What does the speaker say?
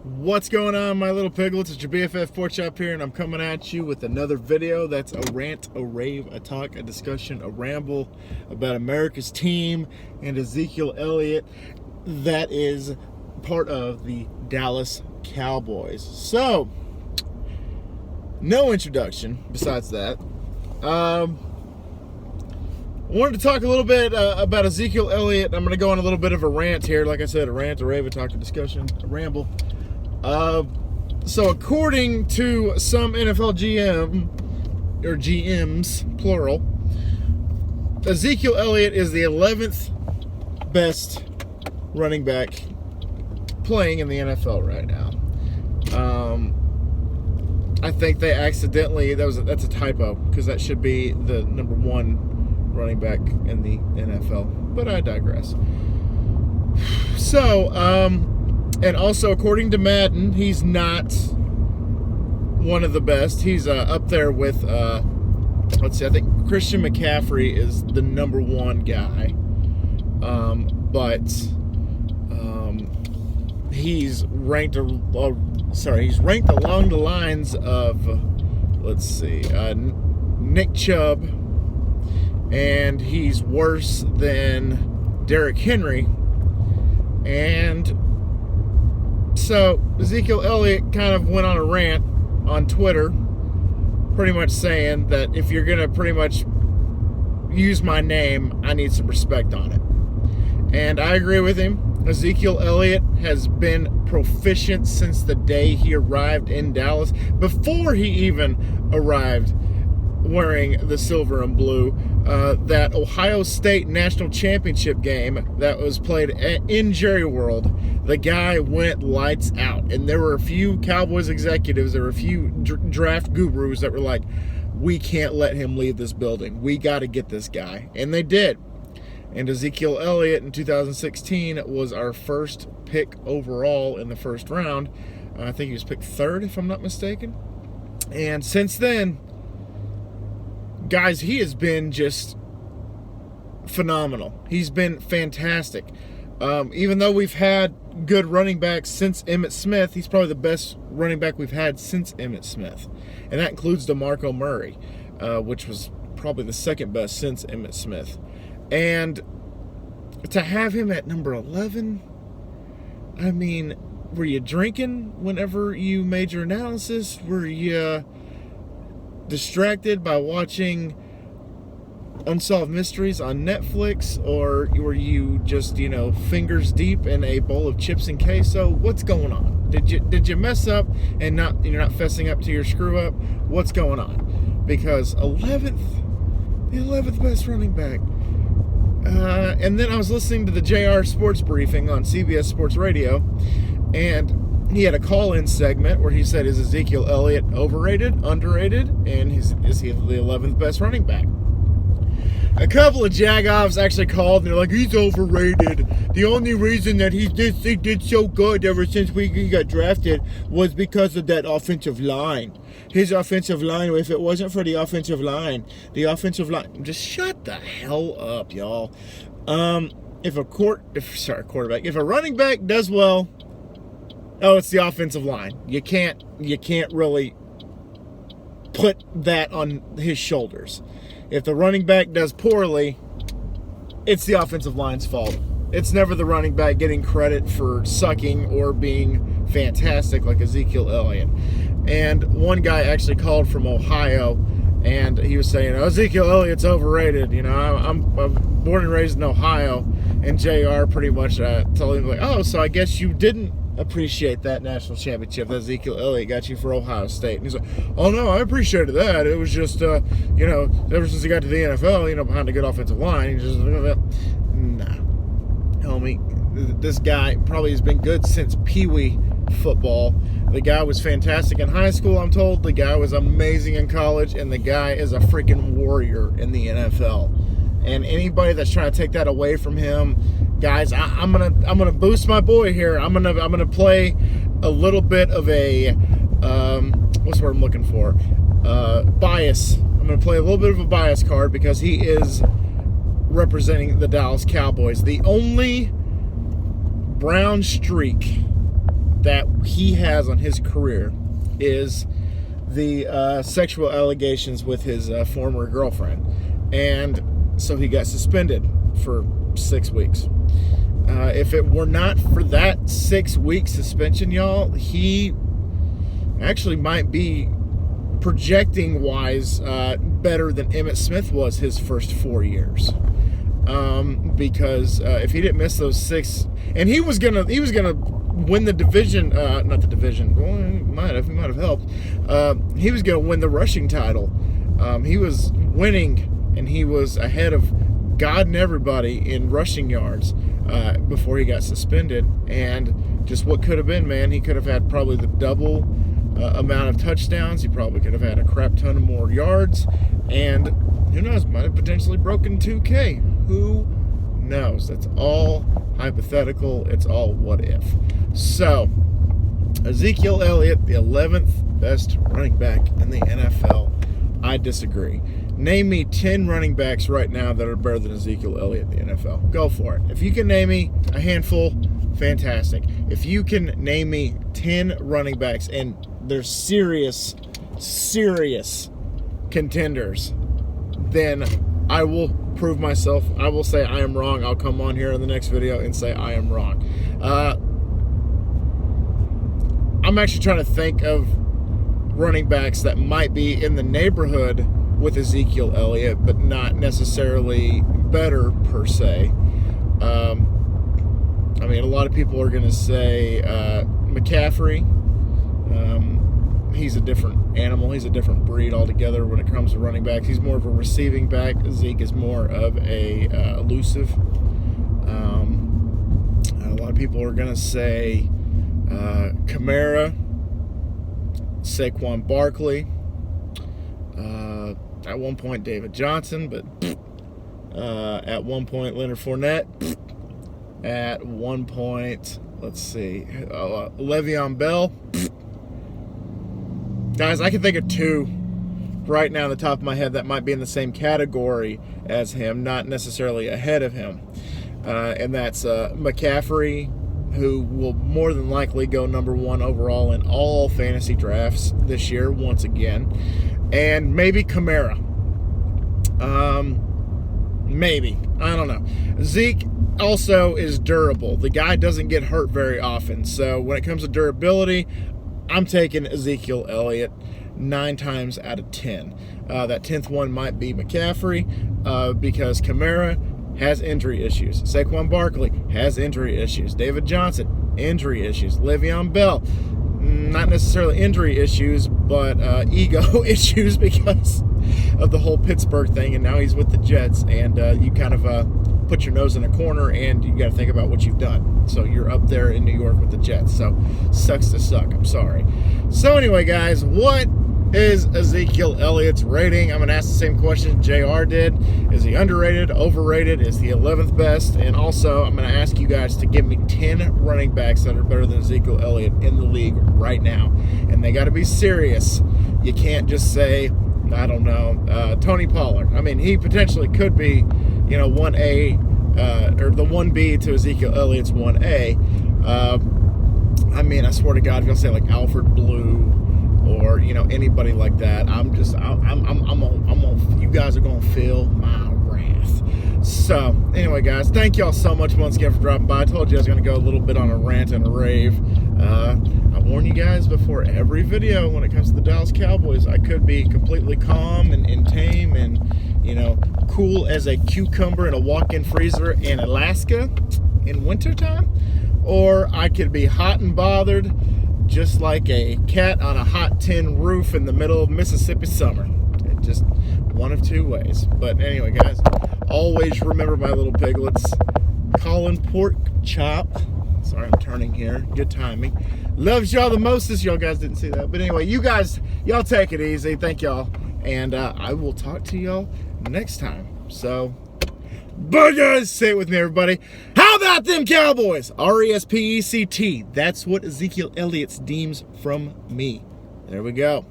What's going on, my little piglets? It's your BFF Pork Chop here, and I'm coming at you with another video that's a rant, a rave, a talk, a discussion, a ramble about America's team and Ezekiel Elliott that is part of the Dallas Cowboys. So, no introduction besides that. I wanted to talk a little bit about Ezekiel Elliott. I'm going to go on a little bit of a rant here. Like I said, a rant, a rave, a talk, a discussion, a ramble. So according to some NFL GMs, plural, Ezekiel Elliott is the 11th best running back playing in the NFL right now. I think they accidentally, that's a typo, because that should be the number one running back in the NFL, but I digress. So, and also, according to Madden, he's not one of the best. He's up there with, let's see, I think Christian McCaffrey is the number one guy. But he's ranked along the lines of, let's see, Nick Chubb, and he's worse than Derrick Henry. And so Ezekiel Elliott kind of went on a rant on Twitter, pretty much saying that if you're going to pretty much use my name, I need some respect on it. And I agree with him. Ezekiel Elliott has been proficient since the day he arrived in Dallas, before he even arrived wearing the silver and blue. That Ohio State national championship game that was played in Jerry World, the guy went lights out. And there were a few Cowboys executives, there were a few draft gurus that were like, we can't let him leave this building. We got to get this guy. And they did. And Ezekiel Elliott in 2016 was our first pick overall in the first round. I think he was picked third, if I'm not mistaken. And since then, guys, he has been just phenomenal. He's been fantastic. Even though we've had good running backs since Emmitt Smith, he's probably the best running back we've had since Emmitt Smith. And that includes DeMarco Murray, which was probably the second best since Emmitt Smith. And to have him at number 11, I mean, were you drinking whenever you made your analysis? Were you distracted by watching Unsolved Mysteries on Netflix? Or were you just, fingers deep in a bowl of chips and queso? What's going on? Did you mess up and you're not fessing up to your screw up? What's going on? Because the 11th best running back. And then I was listening to the JR Sports Briefing on CBS Sports Radio, and he had a call-in segment where he said, is Ezekiel Elliott overrated, underrated, and is he the 11th best running back? A couple of jagoffs actually called, and they're like, he's overrated. The only reason that he did so good ever since he got drafted was because of that offensive line. His offensive line, if it wasn't for the offensive line, just shut the hell up, y'all. If a running back does well, it's the offensive line. You can't really put that on his shoulders. If the running back does poorly, it's the offensive line's fault. It's never the running back getting credit for sucking or being fantastic like Ezekiel Elliott. And one guy actually called from Ohio, and he was saying, Ezekiel Elliott's overrated. I'm born and raised in Ohio. And JR pretty much told him, so I guess you didn't appreciate that national championship that Ezekiel Elliott got you for Ohio State. And he's like, oh no, I appreciated that. It was just, ever since he got to the NFL, behind a good offensive line, he just, nah, homie, this guy probably has been good since Pee-wee football. The guy was fantastic in high school, I'm told. The guy was amazing in college, and the guy is a freaking warrior in the NFL. And anybody that's trying to take that away from him, guys, I'm gonna boost my boy here. I'm gonna play a little bit of a what's the word I'm looking for? Bias. I'm gonna play a little bit of a bias card because he is representing the Dallas Cowboys. The only brown streak that he has on his career is the sexual allegations with his former girlfriend. And so he got suspended for 6 weeks. If it were not for that 6-week suspension, y'all, he actually might be projecting wise better than Emmitt Smith was his first 4 years. Because if he didn't miss those 6, and he was gonna win the division, not the division. Well, he might have helped. He was gonna win the rushing title. He was winning, and he was ahead of God and everybody in rushing yards before he got suspended. And just what could have been, man. He could have had probably the double amount of touchdowns. He probably could have had a crap ton of more yards, and who knows, might have potentially broken 2K. Who knows? That's all hypothetical. It's all what if. So, Ezekiel Elliott, the 11th best running back in the NFL. I disagree. Name me 10 running backs right now that are better than Ezekiel Elliott in the NFL. Go for it. If you can name me a handful, fantastic. If you can name me 10 running backs, and they're serious contenders, then I will prove myself. I will say I am wrong. I'll come on here in the next video and say I am wrong. I'm actually trying to think of running backs that might be in the neighborhood with Ezekiel Elliott, but not necessarily better per se. I mean, a lot of people are going to say McCaffrey. He's a different animal. He's a different breed altogether when it comes to running backs. He's more of a receiving back. Zeke is more of a elusive. A lot of people are going to say Kamara, Saquon Barkley, at one point David Johnson, but at one point Leonard Fournette, at one point, let's see, Le'Veon Bell. Guys, I can think of 2 right now on the top of my head that might be in the same category as him, not necessarily ahead of him. And that's McCaffrey, who will more than likely go number 1 overall in all fantasy drafts this year once again. And maybe Kamara. Maybe. I don't know. Zeke also is durable. The guy doesn't get hurt very often. So when it comes to durability, I'm taking Ezekiel Elliott 9 times out of 10. That 10th one might be McCaffrey because Kamara has injury issues. Saquon Barkley has injury issues. David Johnson, injury issues. Le'Veon Bell, not necessarily injury issues, but ego issues because of the whole Pittsburgh thing, and now he's with the Jets, and you kind of put your nose in a corner, and you got to think about what you've done. So you're up there in New York with the Jets, so sucks to suck. I'm sorry. So anyway, guys, what is Ezekiel Elliott's rating? I'm going to ask the same question JR did. Is he underrated, overrated? Is he 11th best? And also, I'm going to ask you guys to give me 10 running backs that are better than Ezekiel Elliott in the league right now. And they got to be serious. You can't just say, I don't know, Tony Pollard. I mean, he potentially could be, 1A, or the 1B to Ezekiel Elliott's 1A. I mean, I swear to God, if you'll say like Alfred Blue, or anybody like that, you guys are gonna feel my wrath. So anyway, guys, thank y'all so much once again for dropping by. I told you I was gonna go a little bit on a rant and a rave. I warn you guys before every video when it comes to the Dallas Cowboys. I could be completely calm and tame and cool as a cucumber in a walk-in freezer in Alaska in wintertime, or I could be hot and bothered just like a cat on a hot tin roof in the middle of Mississippi summer. Just one of 2 ways. But anyway, guys, always remember, my little piglets, Colin Pork Chop. Sorry, I'm turning here. Good timing. Loves y'all the mostest. Y'all guys didn't see that. But anyway, you guys, y'all take it easy. Thank y'all. And I will talk to y'all next time. So, bye, guys. Say it with me, everybody. How about them Cowboys? RESPECT. That's what Ezekiel Elliott deems from me. There we go.